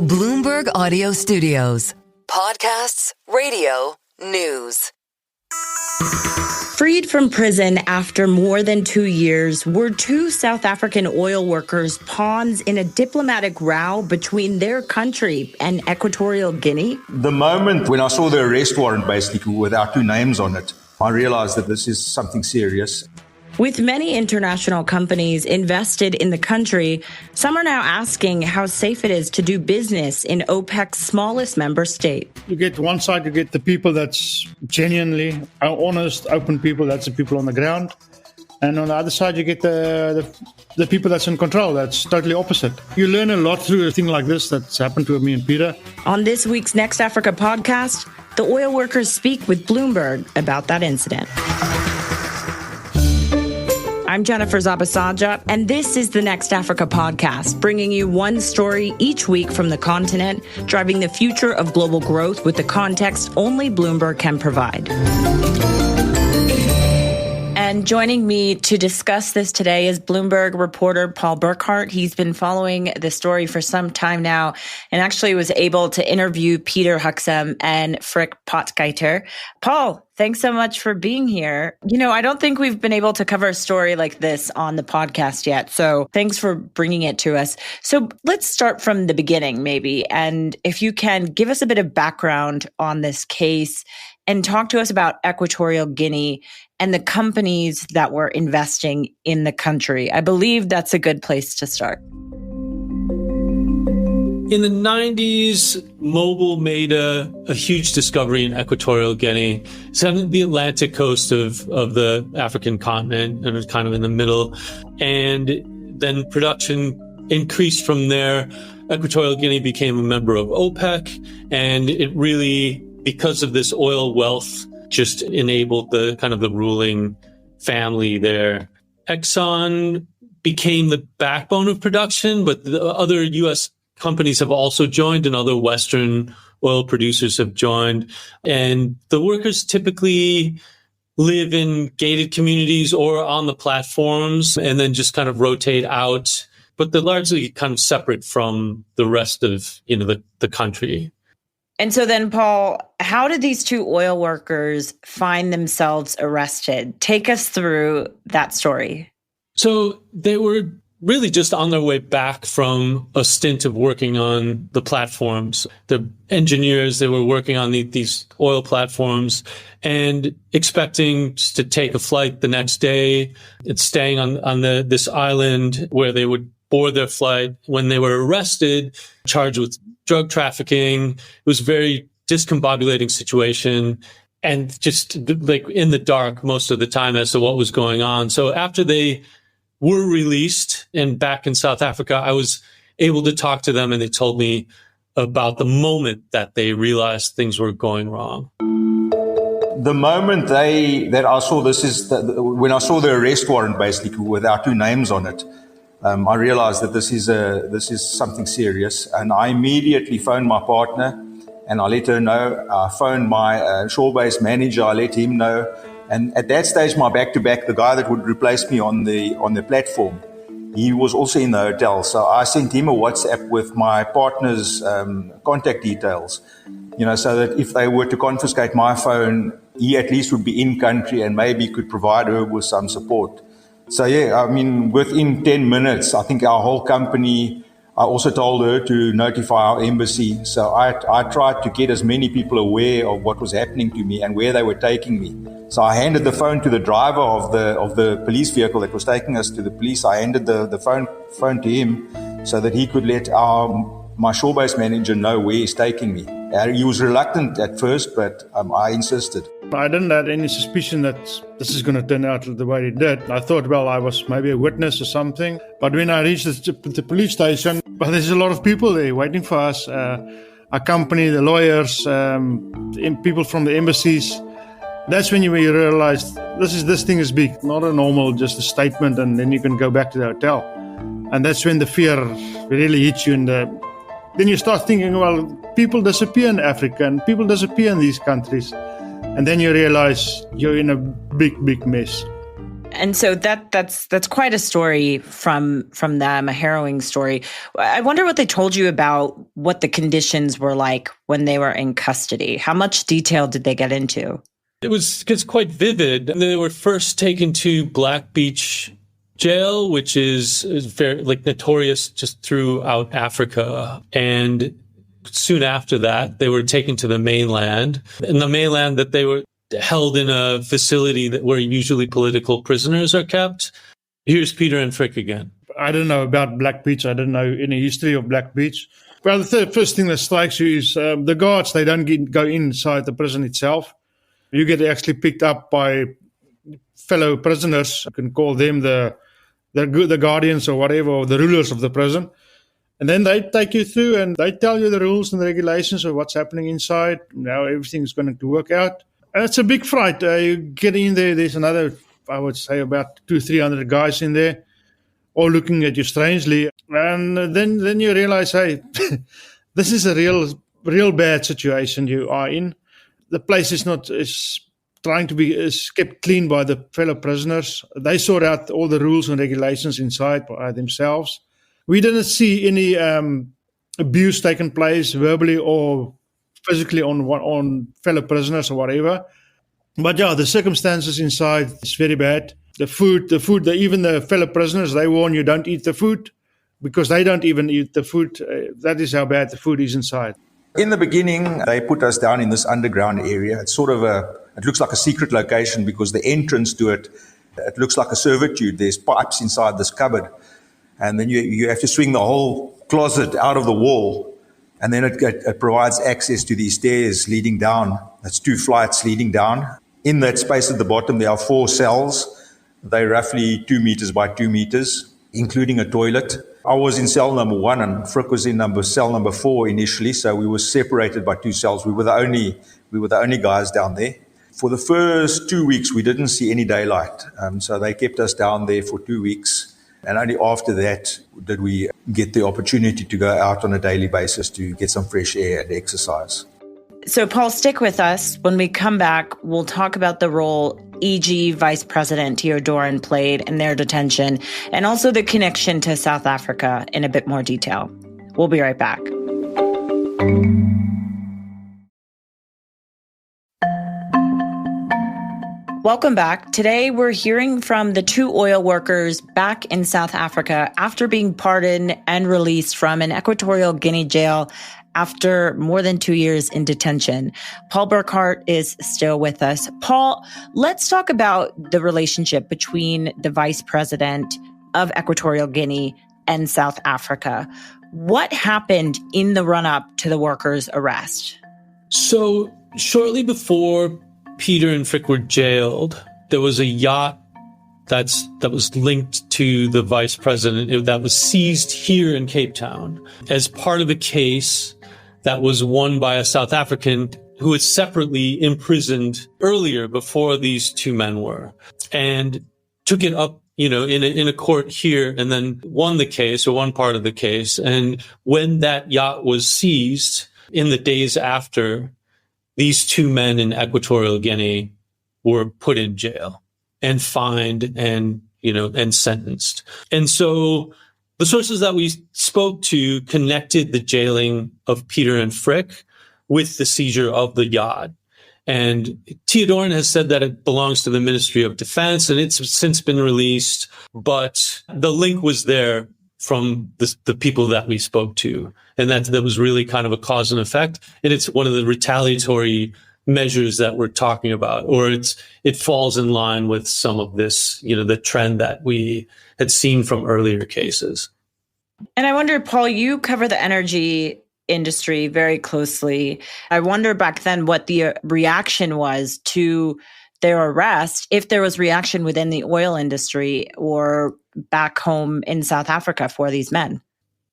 Bloomberg Audio Studios. Podcasts, radio, news. Freed from prison after more than 2 years, were two South African oil workers pawns in a diplomatic row between their country and Equatorial Guinea? The moment when I saw the arrest warrant, basically, with our two names on it, I realized that this is something serious. With many international companies invested in the country, some are now asking how safe it is to do business in OPEC's smallest member state. You get one side, you get the people that's genuinely honest, open people, that's the people on the ground. And on the other side, you get the people that's in control, that's totally opposite. You learn a lot through a thing like this that's happened to me and Peter. On this week's Next Africa podcast, the oil workers speak with Bloomberg about that incident. I'm Jennifer Zabasajja, and this is the Next Africa podcast, bringing you one story each week from the continent, driving the future of global growth with the context only Bloomberg can provide. And joining me to discuss this today is Bloomberg reporter Paul Burkhadt. He's been following the story for some time now and actually was able to interview Peter Huxham and Frik Potgieter. Paul, thanks so much for being here. You know, I don't think we've been able to cover a story like this on the podcast yet, so thanks for bringing it to us. So let's start from the beginning, maybe. And if you can, give us a bit of background on this case and talk to us about Equatorial Guinea and the companies that were investing in the country. I believe that's a good place to start. In the 90s, Mobil made a huge discovery in Equatorial Guinea. It's on the Atlantic coast of the African continent, and it's kind of in the middle. And then production increased from there. Equatorial Guinea became a member of OPEC, and it really, because of this oil wealth, just enabled the kind of the ruling family there. Exxon became the backbone of production, but the other U.S. companies have also joined, and other Western oil producers have joined. And the workers typically live in gated communities or on the platforms and then just kind of rotate out. But they're largely kind of separate from the rest of, the country. And so then, Paul, how did these two oil workers find themselves arrested? Take us through that story. So they were really just on their way back from a stint of working on the platforms. The engineers, they were working on these oil platforms and expecting just to take a flight the next day. It's staying on this island where they would board their flight. When they were arrested, charged with drug trafficking, it was a very discombobulating situation and just like in the dark most of the time as to what was going on. So after they were released and back in South Africa, I was able to talk to them, and they told me about the moment that they realized things were going wrong. The moment that I saw when I saw the arrest warrant, basically, with our two names on it, I realized that this is something serious, and I immediately phoned my partner and I let her know. I phoned my shore-based manager, I let him know. And at that stage, my back-to-back, the guy that would replace me on the platform, he was also in the hotel. So I sent him a WhatsApp with my partner's contact details, so that if they were to confiscate my phone, he at least would be in country and maybe could provide her with some support. So within 10 minutes, I think our whole company, I also told her to notify our embassy. So I tried to get as many people aware of what was happening to me and where they were taking me. So I handed the phone to the driver of the police vehicle that was taking us to the police. I handed the phone to him so that he could let my shore-based manager know where he's taking me. He was reluctant at first, but I insisted. I didn't have any suspicion that this is going to turn out the way it did. I thought, I was maybe a witness or something. But when I reached the police station, there's a lot of people there waiting for us. Our company, the lawyers, people from the embassies. That's when you realize this thing is big, not a normal, just a statement, and then you can go back to the hotel. And that's when the fear really hits you. Then you start thinking, people disappear in Africa and people disappear in these countries. And then you realize you're in a big, big mess. And so that's quite a story from them, a harrowing story. I wonder what they told you about what the conditions were like when they were in custody. How much detail did they get into? It's quite vivid. They were first taken to Black Beach Jail, which is very notorious just throughout Africa. And soon after that, they were taken to the mainland. And the mainland that they were held in a facility where usually political prisoners are kept. Here's Peter and Frik again. I don't know about Black Beach. I don't know any history of Black Beach. Well, the first thing that strikes you is the guards, they don't go inside the prison itself. You get actually picked up by fellow prisoners. You can call them the guardians or whatever, or the rulers of the prison. And then they take you through and they tell you the rules and the regulations of what's happening inside, how everything's going to work out. And it's a big fright. You get in there, there's another, I would say, about 200-300 guys in there, all looking at you strangely. And then you realize, hey, this is a real bad situation you are in. The place is kept clean by the fellow prisoners. They sort out all the rules and regulations inside by themselves. We didn't see any abuse taking place verbally or physically on fellow prisoners or whatever. But yeah, the circumstances inside is very bad. The food, even the fellow prisoners, they warn you don't eat the food because they don't even eat the food. That is how bad the food is inside. In the beginning, they put us down in this underground area. It's sort of it looks like a secret location because the entrance to it looks like a servitude. There's pipes inside this cupboard. And then you have to swing the whole closet out of the wall. And then it provides access to these stairs leading down. That's 2 flights leading down. In that space at the bottom, there are 4 cells. They're roughly 2 meters by 2 meters, including a toilet. I was in cell number 1 and Frik was in cell number 4 initially. So we were separated by 2 cells. We were the only guys down there. For the first 2 weeks, we didn't see any daylight. So they kept us down there for 2 weeks. And only after that did we get the opportunity to go out on a daily basis to get some fresh air and exercise. So, Paul, stick with us. When we come back, we'll talk about the role EG Vice President Teodorin played in their detention and also the connection to South Africa in a bit more detail. We'll be right back. Welcome back. Today, we're hearing from the 2 oil workers back in South Africa after being pardoned and released from an Equatorial Guinea jail after more than 2 years in detention. Paul Burkhadt is still with us. Paul, let's talk about the relationship between the vice president of Equatorial Guinea and South Africa. What happened in the run-up to the workers' arrest? So shortly before Peter and Frik were jailed, there was a yacht that was linked to the vice president that was seized here in Cape Town as part of a case that was won by a South African who was separately imprisoned earlier before these 2 men were, and took it up, in a court here, and then won the case, or one part of the case. And when that yacht was seized in the days after, these 2 men in Equatorial Guinea were put in jail and fined and sentenced. And so the sources that we spoke to connected the jailing of Peter and Frik with the seizure of the yacht. And Teodorin has said that it belongs to the Ministry of Defense and it's since been released, but the link was there from the people that we spoke to. And that was really kind of a cause and effect. And it's one of the retaliatory measures that we're talking about, or it falls in line with some of this, the trend that we had seen from earlier cases. And I wonder, Paul, you cover the energy industry very closely. I wonder back then what the reaction was to their arrest, if there was reaction within the oil industry or back home in South Africa for these men.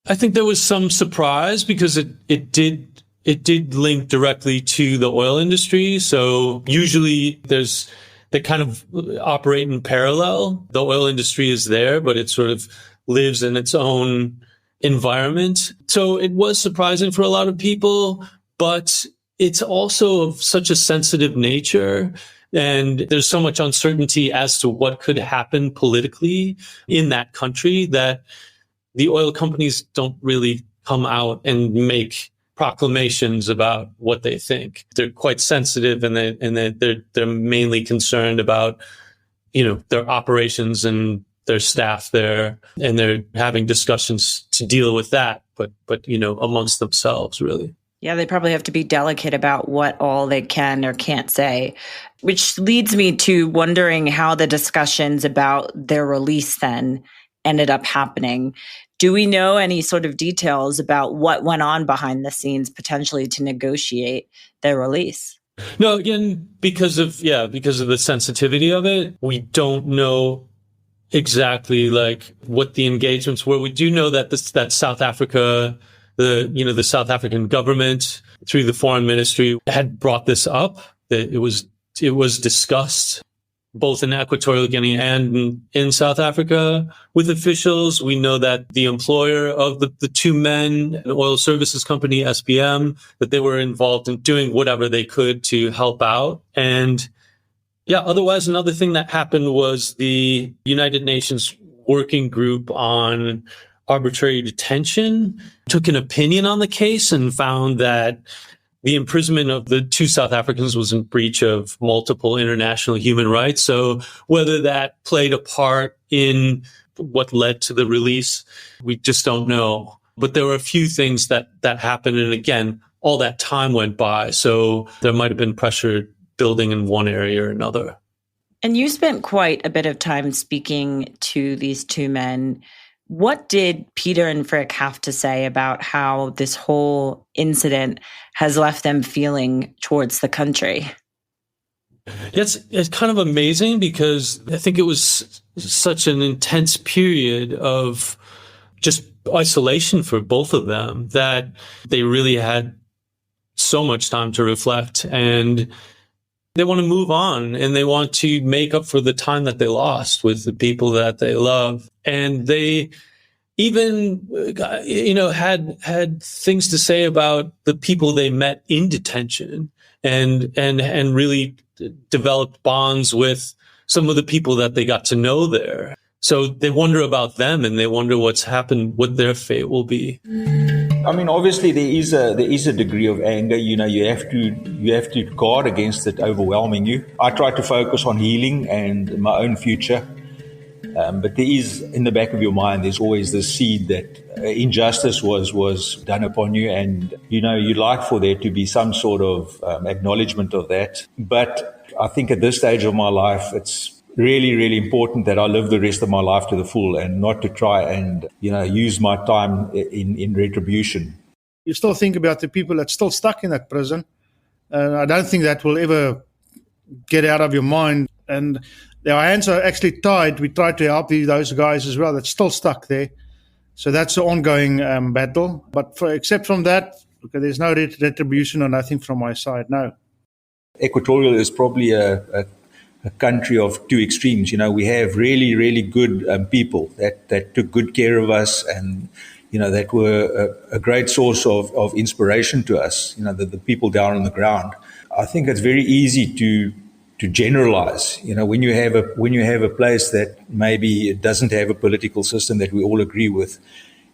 I think there was some surprise because it did link directly to the oil industry. So usually they kind of operate in parallel. The oil industry is there, but it sort of lives in its own environment. So it was surprising for a lot of people, but it's also of such a sensitive nature. And there's so much uncertainty as to what could happen politically in that country that the oil companies don't really come out and make proclamations about what they think. They're quite sensitive, and they're mainly concerned about, their operations and their staff there, and they're having discussions to deal with that, but amongst themselves, really. Yeah, they probably have to be delicate about what all they can or can't say, which leads me to wondering how the discussions about their release then ended up happening. Do we know any sort of details about what went on behind the scenes potentially to negotiate their release? No, again, because of the sensitivity of it, we don't know exactly what the engagements were. We do know that that South Africa, the South African government through the foreign ministry had brought this up, that it was discussed both in Equatorial Guinea and in South Africa with officials. We know that the employer of the two men, an oil services company, SBM, that they were involved in doing whatever they could to help out. And otherwise, another thing that happened was the United Nations Working Group on Arbitrary Detention took an opinion on the case and found that the imprisonment of the two South Africans was in breach of multiple international human rights. So whether that played a part in what led to the release, we just don't know. But there were a few things that happened. And again, all that time went by. So there might have been pressure building in one area or another. And you spent quite a bit of time speaking to these two men. What did Peter and Frik have to say about how this whole incident has left them feeling towards the country? It's kind of amazing because I think it was such an intense period of just isolation for both of them that they really had so much time to reflect, and they want to move on and they want to make up for the time that they lost with the people that they love. And they even, had things to say about the people they met in detention and really developed bonds with some of the people that they got to know there. So they wonder about them and they wonder what's happened, what their fate will be. I mean, obviously there is a degree of anger. You have to guard against it overwhelming you. I try to focus on healing and my own future. But there is, in the back of your mind, there's always this seed that injustice was done upon you, and you'd like for there to be some sort of acknowledgement of that. But I think at this stage of my life, it's really, really important that I live the rest of my life to the full and not to try and use my time in retribution. You still think about the people that's still stuck in that prison, and I don't think that will ever get out of your mind. And our hands are actually tied. We try to help those guys as well that's still stuck there. So that's an ongoing battle. But except from that, there's no retribution or nothing from my side, no. Equatorial is probably a country of two extremes. We have really, really good people that took good care of us and, that were a great source of inspiration to us, the people down on the ground. I think it's very easy to generalize, when you have a place that maybe it doesn't have a political system that we all agree with,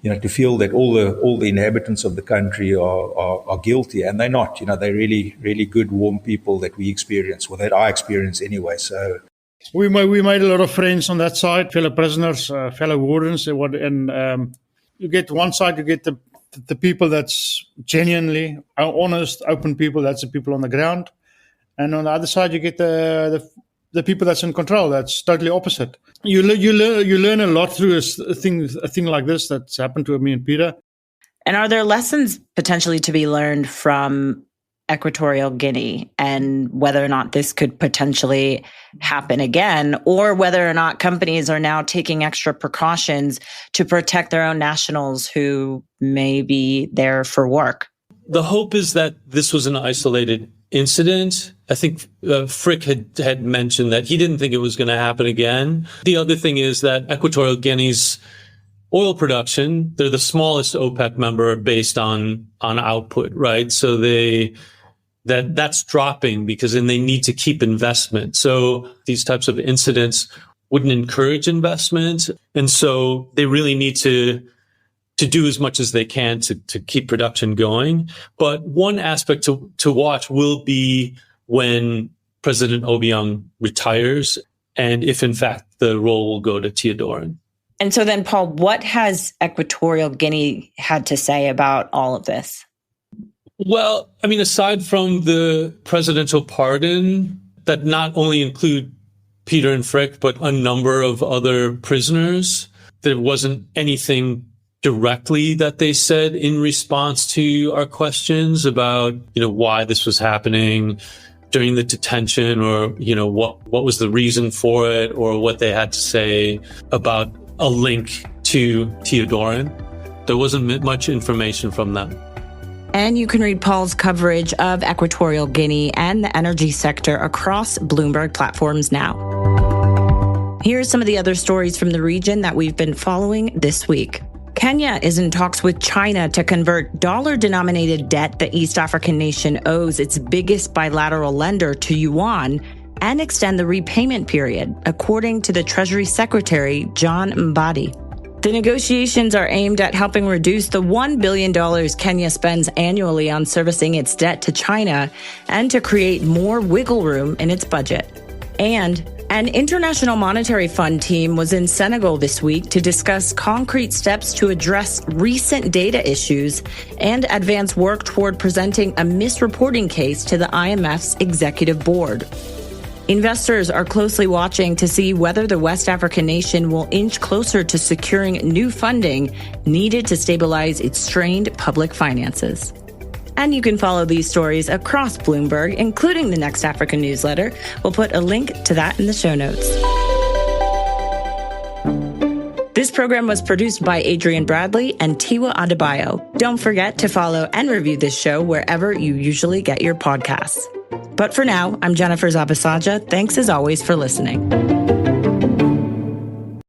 to feel that all the inhabitants of the country are guilty, and they're not. They're really, really good, warm people that we experience, or that I experience anyway. So we made a lot of friends on that side, fellow prisoners, fellow wardens, and you get one side, you get the people that's genuinely honest, open people. That's the people on the ground. And on the other side, you get the people that's in control. That's totally opposite. You learn a lot through a thing like this that's happened to me and Peter. And are there lessons potentially to be learned from Equatorial Guinea, and whether or not this could potentially happen again, or whether or not companies are now taking extra precautions to protect their own nationals who may be there for work? The hope is that this was an isolated incident. I think Frik had mentioned that he didn't think it was going to happen again. The other thing is that Equatorial Guinea's oil production, they're the smallest OPEC member based on output, right? So they that's dropping because then they need to keep investment. So these types of incidents wouldn't encourage investment. And so they really need to do as much as they can to keep production going. But one aspect to watch will be when President Obiang retires, and if in fact the role will go to Teodorin. And so then, Paul, what has Equatorial Guinea had to say about all of this? Well, I mean, aside from the presidential pardon that not only include Peter and Frik, but a number of other prisoners, there wasn't anything directly that they said in response to our questions about, why this was happening during the detention, or, what was the reason for it, or what they had to say about a link to Teodorin. There wasn't much information from them. And you can read Paul's coverage of Equatorial Guinea and the energy sector across Bloomberg platforms now. Here are some of the other stories from the region that we've been following this week. Kenya is in talks with China to convert dollar-denominated debt the East African nation owes its biggest bilateral lender to yuan and extend the repayment period, according to the Treasury Secretary, John Mbadi. The negotiations are aimed at helping reduce the $1 billion Kenya spends annually on servicing its debt to China and to create more wiggle room in its budget. And an International Monetary Fund team was in Senegal this week to discuss concrete steps to address recent data issues and advance work toward presenting a misreporting case to the IMF's executive board. Investors are closely watching to see whether the West African nation will inch closer to securing new funding needed to stabilize its strained public finances. And you can follow these stories across Bloomberg, including the Next Africa newsletter. We'll put a link to that in the show notes. This program was produced by Adrian Bradley and Tiwa Adebayo. Don't forget to follow and review this show wherever you usually get your podcasts. But for now, I'm Jennifer Zabasajja. Thanks as always for listening.